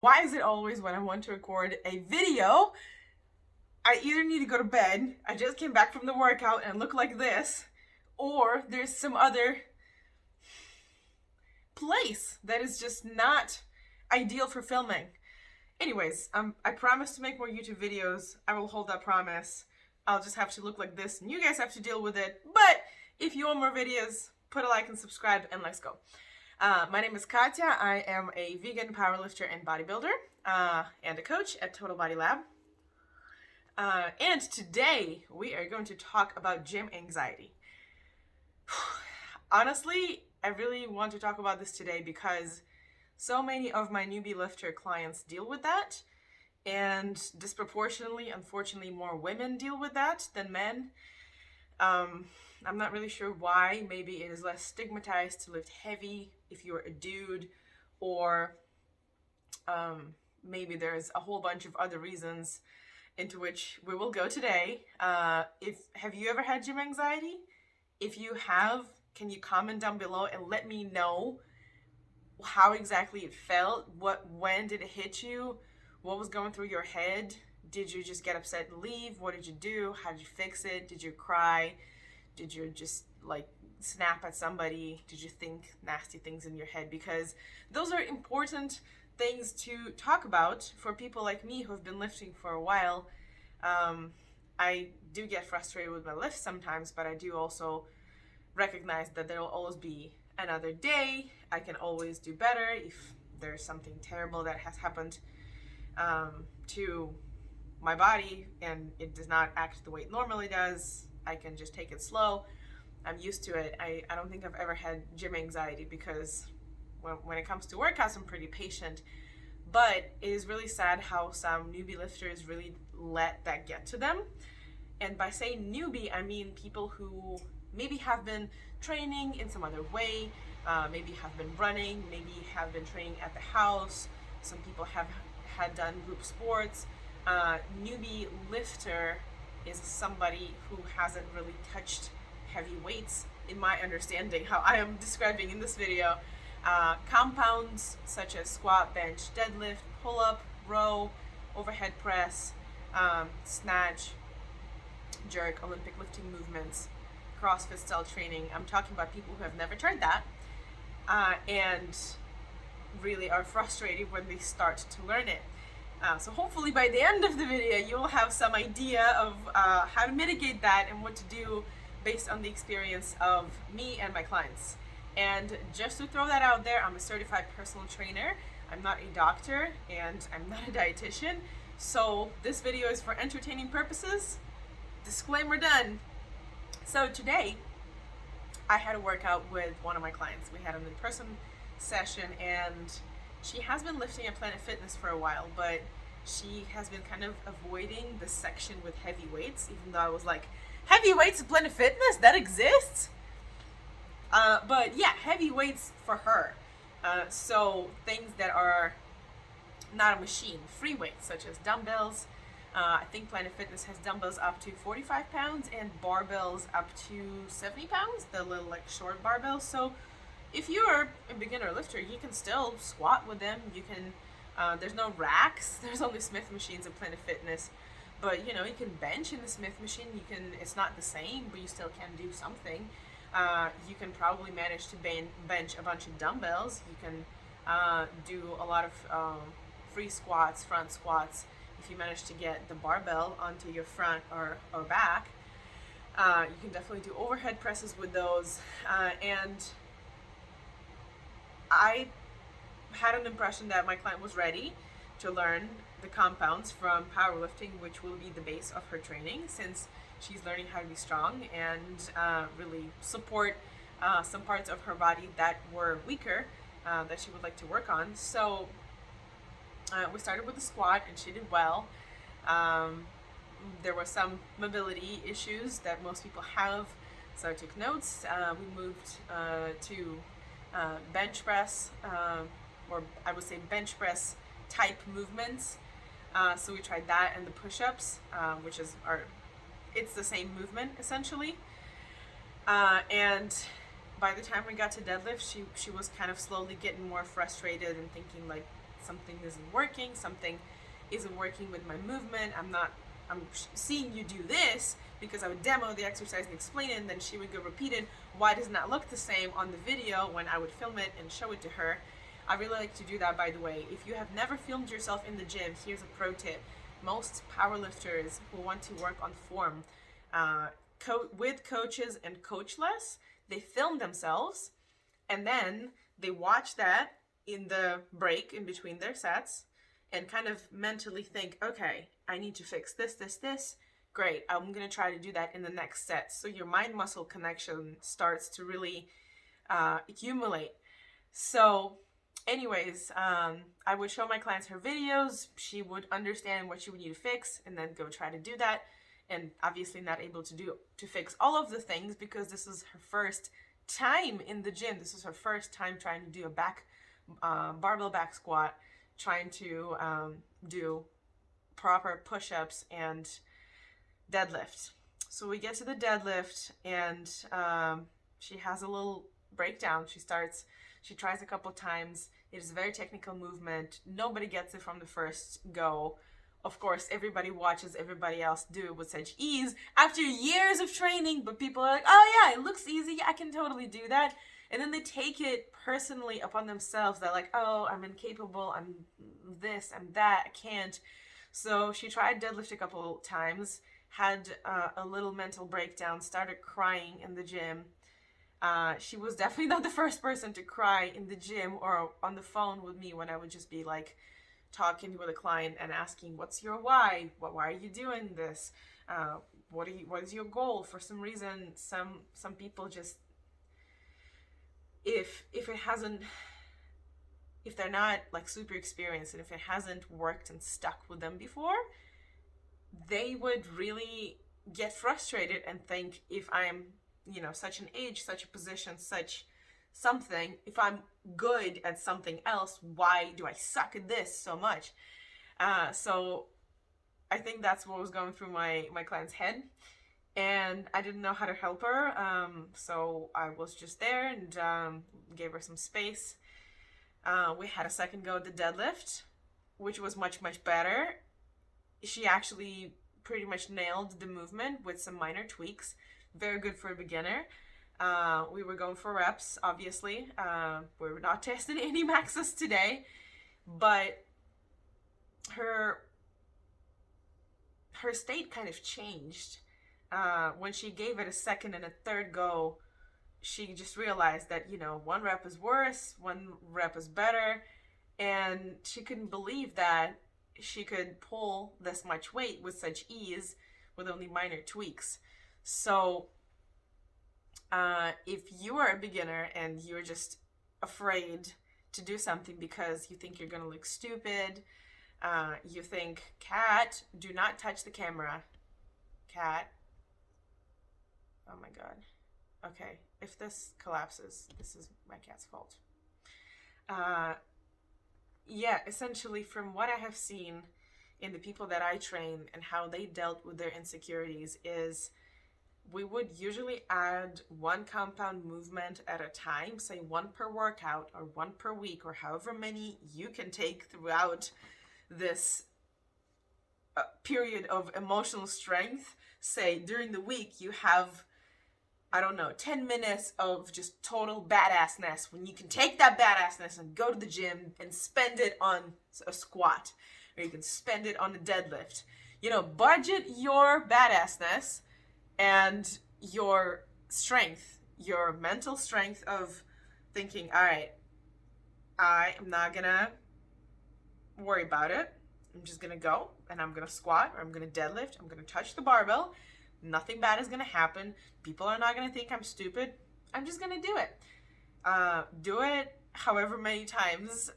Why is it always when I want to record a video, I either need to go to bed, I just came back from the workout and look like this, or there's some other place that is just not ideal for filming. Anyways, I promise to make more YouTube videos. I will hold that promise. I'll just have to look like this and you guys have to deal with it. But if you want more videos, put a like and subscribe and let's go. My name is Katya. I am a vegan powerlifter and bodybuilder and a coach at Total Body Lab. And today we are going to talk about gym anxiety. Honestly, I really want to talk about this today because so many of my newbie lifter clients deal with that, and disproportionately, unfortunately, more women deal with that than men. I'm not really sure why. Maybe it is less stigmatized to lift heavy if you're a dude, or maybe there's a whole bunch of other reasons into which we will go today. Have you ever had gym anxiety? If you have, can you comment down below and let me know how exactly it felt? When did it hit you? What was going through your head? Did you just get upset and leave? What did you do? How did you fix it? Did you cry? Did you just snap at somebody? Did you think nasty things in your head? Because those are important things to talk about for people like me who have been lifting for a while. I do get frustrated with my lifts sometimes, but I do also recognize that there will always be another day. I can always do better. If there's something terrible that has happened to my body and it does not act the way it normally does, I can just take it slow. I'm used to it. I don't think I've ever had gym anxiety because when it comes to workouts, I'm pretty patient. But it is really sad how some newbie lifters really let that get to them. And by saying newbie, I mean people who maybe have been training in some other way, maybe have been running, maybe have been training at the house. Some people had done group sports. Newbie lifter is somebody who hasn't really touched heavy weights, in my understanding, how I am describing in this video. Compounds such as squat, bench, deadlift, pull-up, row, overhead press, snatch, jerk, Olympic lifting movements, CrossFit style training. I'm talking about people who have never tried that and really are frustrated when they start to learn it. So hopefully by the end of the video you'll have some idea of how to mitigate that and what to do based on the experience of me and my clients. And just to throw that out there, I'm a certified personal trainer. I'm not a doctor and I'm not a dietitian. So this video is for entertaining purposes. Disclaimer done. So today I had a workout with one of my clients. We had an in-person session and she has been lifting at Planet Fitness for a while, but she has been kind of avoiding the section with heavy weights, even though I was like, heavy weights at Planet Fitness? That exists? But yeah, heavy weights for her. So things that are not a machine, free weights such as dumbbells. I think Planet Fitness has dumbbells up to 45 pounds and barbells up to 70 pounds, the little short barbells. So if you're a beginner lifter, you can still squat with them. You can, there's no racks. There's only Smith machines at Planet Fitness. But you can bench in the Smith machine. It's not the same, but you still can do something. You can probably manage to bench a bunch of dumbbells. You can do a lot of free squats, front squats, if you manage to get the barbell onto your front or back. You can definitely do overhead presses with those. And I had an impression that my client was ready to learn the compounds from powerlifting, which will be the base of her training, since she's learning how to be strong and really support some parts of her body that were weaker that she would like to work on. So we started with the squat and she did well. There were some mobility issues that most people have, so I took notes. We moved to bench press, or I would say bench press type movements. So we tried that and the push-ups, it's the same movement essentially. And by the time we got to deadlift, she was kind of slowly getting more frustrated and thinking like, something isn't working, something isn't working with my movement. I'm seeing you do this, because I would demo the exercise and explain it, and then she would go repeat it. Why does it not look the same on the video when I would film it and show it to her? I really like to do that, by the way. If you have never filmed yourself in the gym, here's a pro tip. Most powerlifters who want to work on form, with coaches and coachless, they film themselves, and then they watch that in the break in between their sets, and kind of mentally think, okay, I need to fix this, this, this. Great, I'm going to try to do that in the next set. So your mind-muscle connection starts to really accumulate. So anyways, I would show my clients her videos. She would understand what she would need to fix and then go try to do that. And obviously not able to fix all of the things, because this is her first time in the gym. This is her first time trying to do a barbell back squat, trying to do proper push-ups and deadlift. So we get to the deadlift, and she has a little breakdown. She tries a couple times. It is a very technical movement. Nobody gets it from the first go. Of course, everybody watches everybody else do it with such ease after years of training, but people are like, oh yeah, it looks easy, I can totally do that. And then they take it personally upon themselves. They're like, oh, I'm incapable, I'm this, I'm that, I can't. So she tried deadlift a couple times, had a little mental breakdown, started crying in the gym. She was definitely not the first person to cry in the gym or on the phone with me when I would just be like talking with a client and asking, what's your why? Why are you doing this? What is your goal? For some reason, some people just, if they're not like super experienced, and if it hasn't worked and stuck with them before, they would really get frustrated and think, if I'm, such an age, such a position, such something, if I'm good at something else, why do I suck at this so much? So I think that's what was going through my client's head, and I didn't know how to help her. So I was just there and gave her some space. We had a second go at the deadlift, which was much, much better. She actually pretty much nailed the movement with some minor tweaks. Very good for a beginner. We were going for reps, obviously. We were not testing any maxes today, but her state kind of changed. When she gave it a second and a third go, she just realized that, one rep is worse, one rep is better, and she couldn't believe that she could pull this much weight with such ease with only minor tweaks. So if you are a beginner and you're just afraid to do something because you think you're going to look stupid, you think, Kat, do not touch the camera. Kat. Oh my God. Okay, if this collapses, this is my cat's fault. Yeah, essentially from what I have seen in the people that I train and how they dealt with their insecurities is we would usually add one compound movement at a time, say one per workout or one per week or however many you can take throughout this period of emotional strength. Say during the week you have, 10 minutes of just total badassness, when you can take that badassness and go to the gym and spend it on a squat, or you can spend it on a deadlift. Budget your badassness and your strength, your mental strength of thinking, all right, I am not gonna worry about it. I'm just gonna go and I'm gonna squat, or I'm gonna deadlift, I'm gonna touch the barbell. Nothing bad is gonna happen. People are not gonna think I'm stupid. I'm just gonna do it. Do it however many times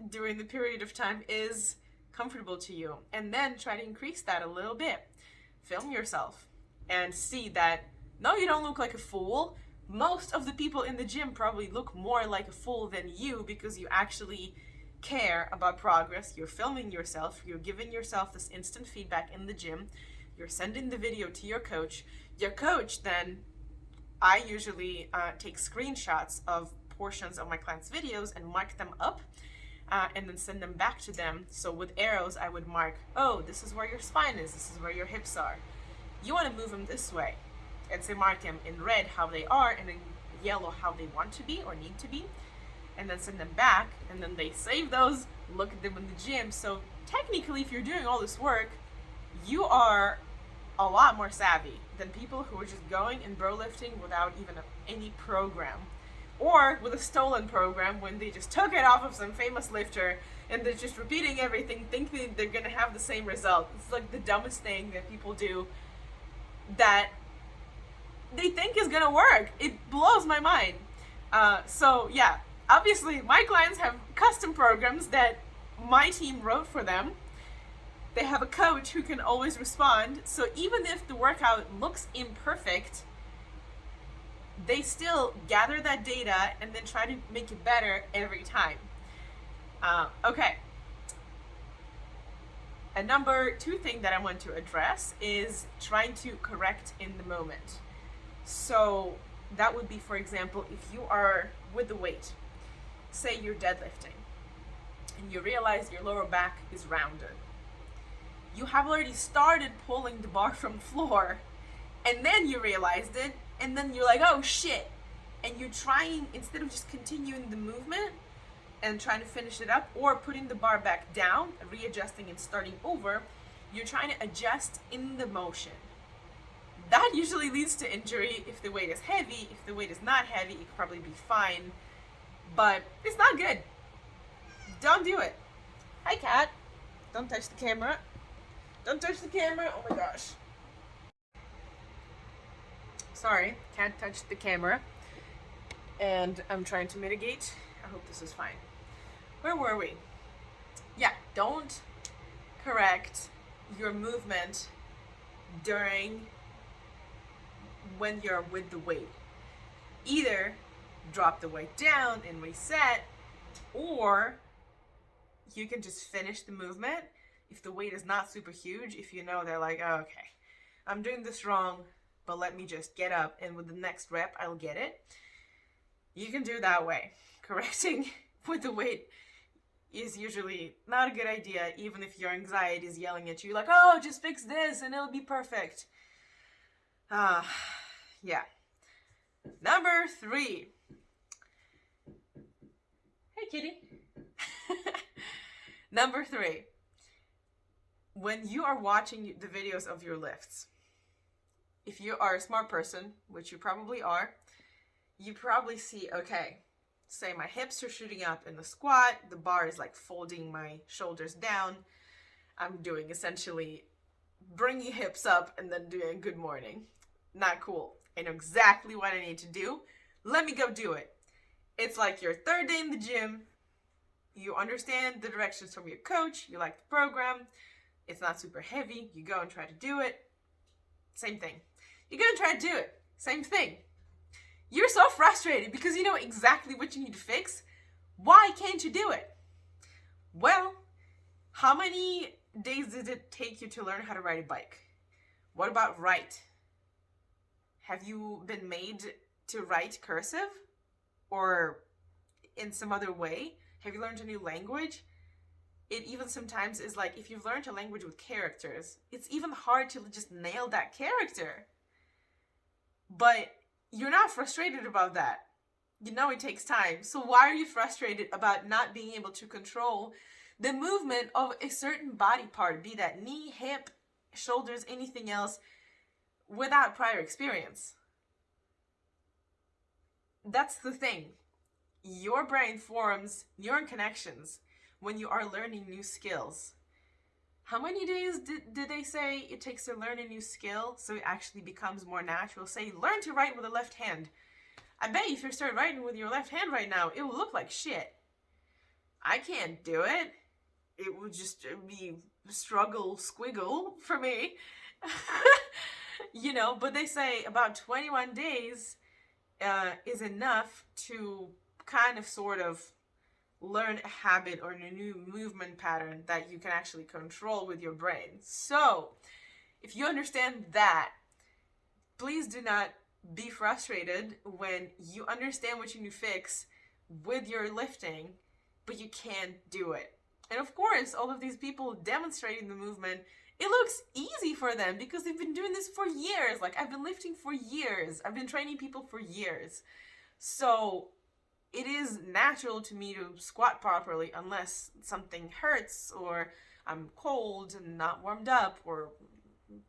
during the period of time is comfortable to you, and then try to increase that a little bit. Film yourself and see that, no, you don't look like a fool. Most of the people in the gym probably look more like a fool than you, because you actually care about progress. You're filming yourself. You're giving yourself this instant feedback in the gym. You're sending the video to your coach. Your coach then, I usually take screenshots of portions of my clients' videos and mark them up and then send them back to them. So with arrows, I would mark, oh, this is where your spine is, this is where your hips are. You want to move them this way. And say mark them in red how they are, and in yellow how they want to be or need to be. And then send them back, and then they save those, look at them in the gym. So technically, if you're doing all this work, you are a lot more savvy than people who are just going and bro lifting without even any program, or with a stolen program when they just took it off of some famous lifter and they're just repeating everything thinking they're gonna have the same result. It's like the dumbest thing that people do that they think is gonna work. It blows my mind. So yeah, obviously my clients have custom programs that my team wrote for them. They have a coach who can always respond. So even if the workout looks imperfect, they still gather that data and then try to make it better every time. Okay. A number 2 thing that I want to address is trying to correct in the moment. So that would be, for example, if you are with the weight, say you're deadlifting, and you realize your lower back is rounded. You have already started pulling the bar from the floor, and then you realized it, and then you're like, oh shit. And you're trying, instead of just continuing the movement and trying to finish it up, or putting the bar back down, readjusting and starting over, you're trying to adjust in the motion. That usually leads to injury if the weight is heavy. If the weight is not heavy, it could probably be fine, but it's not good. Don't do it. Hi, cat. Don't touch the camera. Don't touch the camera. Oh my gosh. Sorry, cat touched the camera. And I'm trying to mitigate. I hope this is fine. Where were we? Yeah, don't correct your movement during when you're with the weight. Either drop the weight down and reset, or you can just finish the movement if the weight is not super huge. If you know they're like, oh, okay, I'm doing this wrong, but let me just get up and with the next rep I'll get it. You can do that way. Correcting with the weight is usually not a good idea, even if your anxiety is yelling at you like, oh, just fix this and it'll be perfect. Yeah. Number 3. Hey, kitty. Number 3. When you are watching the videos of your lifts, if you are a smart person, which you probably are, you probably see, okay, say my hips are shooting up in the squat, the bar is like folding my shoulders down. I'm doing essentially bringing hips up and then doing good morning. Not cool. I know exactly what I need to do. Let me go do it. It's like your 3rd day in the gym. You understand the directions from your coach. You like the program. It's not super heavy. You go and try to do it. Same thing. You go and try to do it. Same thing. You're so frustrated because you know exactly what you need to fix. Why can't you do it? Well, how many days did it take you to learn how to ride a bike? What about write? Have you been made to write cursive? Or in some other way? Have you learned a new language? It even sometimes is like, if you've learned a language with characters, it's even hard to just nail that character. But you're not frustrated about that. You know it takes time. So why are you frustrated about not being able to control the movement of a certain body part, be that knee, hip, shoulders, anything else, without prior experience? That's the thing. Your brain forms neuron connections when you are learning new skills. How many days did they say it takes to learn a new skill so it actually becomes more natural? Say, learn to write with the left hand. I bet if you start writing with your left hand right now, it will look like shit. I can't do it. It would just be struggle squiggle for me. You know, but they say about 21 days is enough to kind of sort of learn a habit or a new movement pattern that you can actually control with your brain. So if you understand that, please do not be frustrated when you understand what you need to fix with your lifting but you can't do it. And of course, all of these people demonstrating the movement, it looks easy for them because they've been doing this for years. Like, I've been lifting for years. I've been training people for years. So it is natural to me to squat properly unless something hurts or I'm cold and not warmed up or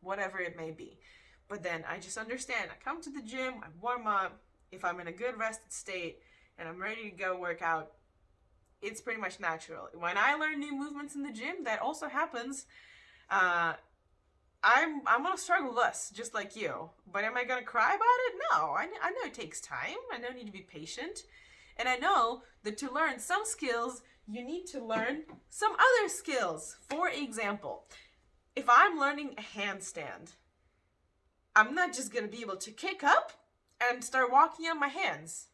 whatever it may be. But then I just understand. I come to the gym, I warm up. If I'm in a good rested state and I'm ready to go work out, it's pretty much natural. When I learn new movements in the gym, that also happens. I'm gonna struggle less, just like you. But am I gonna cry about it? No. I know it takes time. I know I need to be patient. And I know that to learn some skills, you need to learn some other skills. For example, if I'm learning a handstand, I'm not just gonna be able to kick up and start walking on my hands.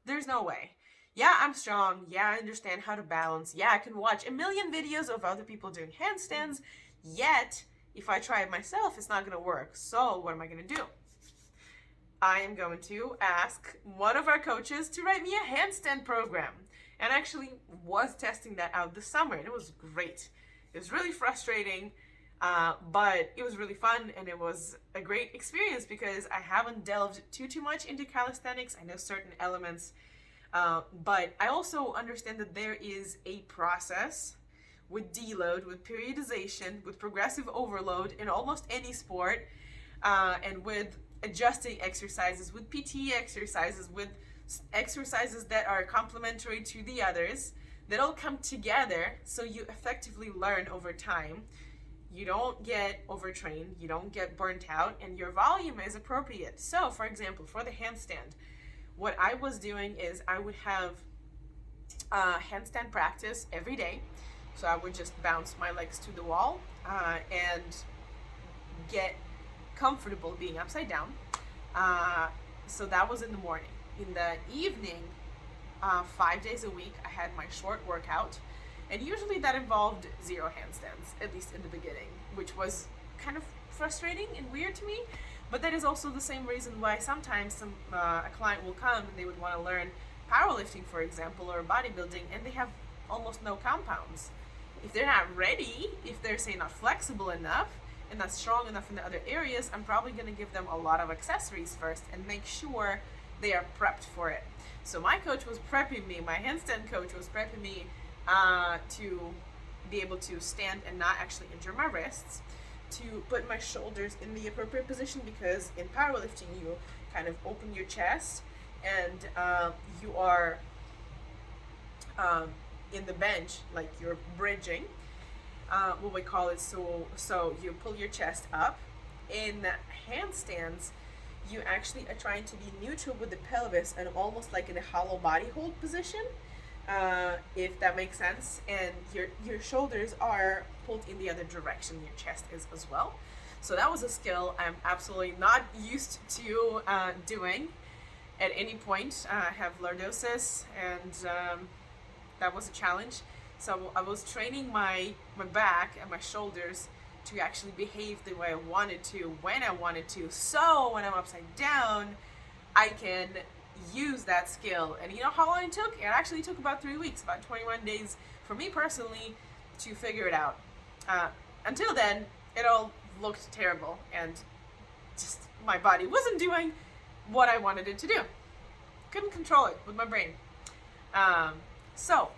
There's no way. Yeah, I'm strong. Yeah, I understand how to balance. Yeah, I can watch a million videos of other people doing handstands. Yet, if I try it myself, it's not going to work. So, what am I going to do? I am going to ask one of our coaches to write me a handstand program. And I actually was testing that out this summer, and it was great. It was really frustrating, but it was really fun, and it was a great experience because I haven't delved too much into calisthenics. I know certain elements, but I also understand that there is a process with deload, with periodization, with progressive overload in almost any sport, and with adjusting exercises, with PT exercises, with exercises that are complementary to the others, that all come together so you effectively learn over time. You don't get overtrained, you don't get burnt out, and your volume is appropriate. So, for example, for the handstand, what I was doing is I would have handstand practice every day. So I would just bounce my legs to the wall and get comfortable being upside down. So that was in the morning. In the evening, 5 days a week, I had my short workout. And usually that involved 0 handstands, at least in the beginning, which was kind of frustrating and weird to me. But that is also the same reason why sometimes a client will come and they would want to learn powerlifting, for example, or bodybuilding, and they have almost no compounds. If they're not ready, if they're, say, not flexible enough and not strong enough in the other areas, I'm probably going to give them a lot of accessories first and make sure they are prepped for it. So my coach was prepping me, my handstand coach was prepping me to be able to stand and not actually injure my wrists, to put my shoulders in the appropriate position, because in powerlifting you kind of open your chest and you are in the bench, like you're bridging, what we call it. So you pull your chest up. In handstands, you actually are trying to be neutral with the pelvis and almost like in a hollow body hold position, if that makes sense. And your shoulders are pulled in the other direction. Your chest is as well. So that was a skill I'm absolutely not used to doing at any point. I have lordosis, and that was a challenge. So I was training my back and my shoulders to actually behave the way I wanted to, when I wanted to. So when I'm upside down, I can use that skill. And you know how long it took? It actually took about 3 weeks, about 21 days for me personally to figure it out. Until then, it all looked terrible, and just my body wasn't doing what I wanted it to do. Couldn't control it with my brain. So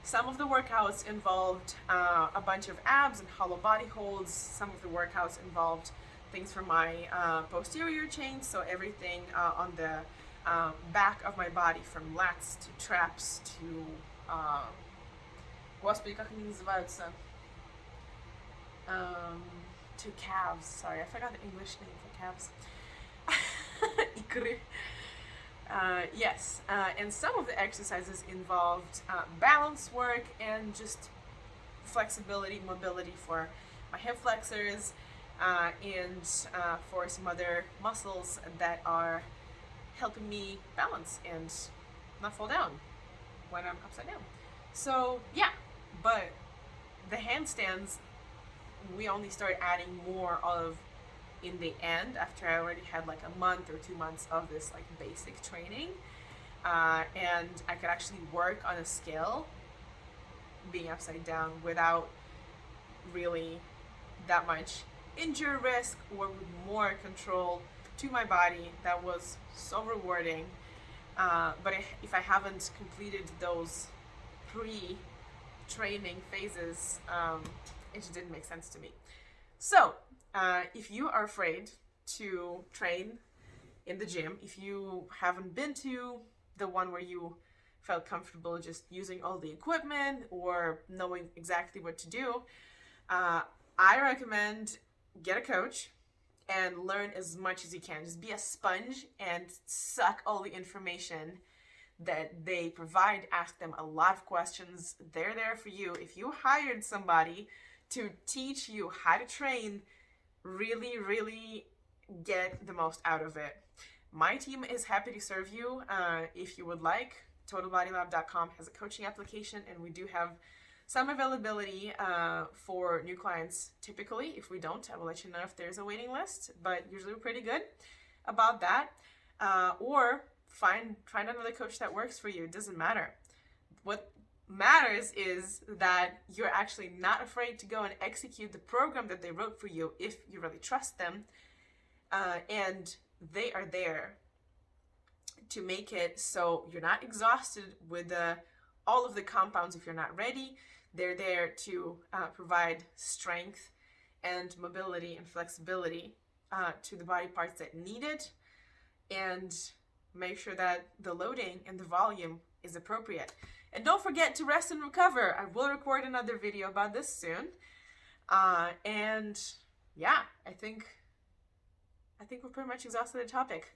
some of the workouts involved a bunch of abs and hollow body holds. Some of the workouts involved things for my posterior chain, so everything on the back of my body, from lats to traps to Господи, как они называются? To calves. Sorry, I forgot the English name for calves. Икры. Yes, and some of the exercises involved balance work and just flexibility, mobility for my hip flexors, and for some other muscles that are helping me balance and not fall down when I'm upside down. So yeah, but the handstands, we only started adding more of in the end after I already had like a month or 2 months of this like basic training, and I could actually work on a skill being upside down without really that much injury risk, or with more control to my body. That was so rewarding. But if I haven't completed those pre-training phases, it just didn't make sense to me. So if you are afraid to train in the gym, if you haven't been to the one where you felt comfortable just using all the equipment or knowing exactly what to do, I recommend get a coach and learn as much as you can. Just be a sponge and suck all the information that they provide. Ask them a lot of questions. They're there for you. If you hired somebody to teach you how to train, really, really get the most out of it. My team is happy to serve you if you would like. TotalBodyLab.com has a coaching application, and we do have some availability for new clients. Typically, if we don't, I will let you know if there's a waiting list, but usually we're pretty good about that. Or find another coach that works for you. It doesn't matter. What matters is that you're actually not afraid to go and execute the program that they wrote for you if you really trust them, and they are there to make it so you're not exhausted with all of the compounds if you're not ready. They're there to provide strength and mobility and flexibility to the body parts that need it, and make sure that the loading and the volume is appropriate. And don't forget to rest and recover. I will record another video about this soon. And yeah, I think we're pretty much exhausted the topic.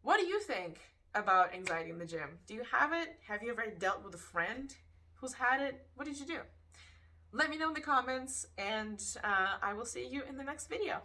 What do you think about anxiety in the gym? Do you have it? Have you ever dealt with a friend who's had it? What did you do? Let me know in the comments, and I will see you in the next video.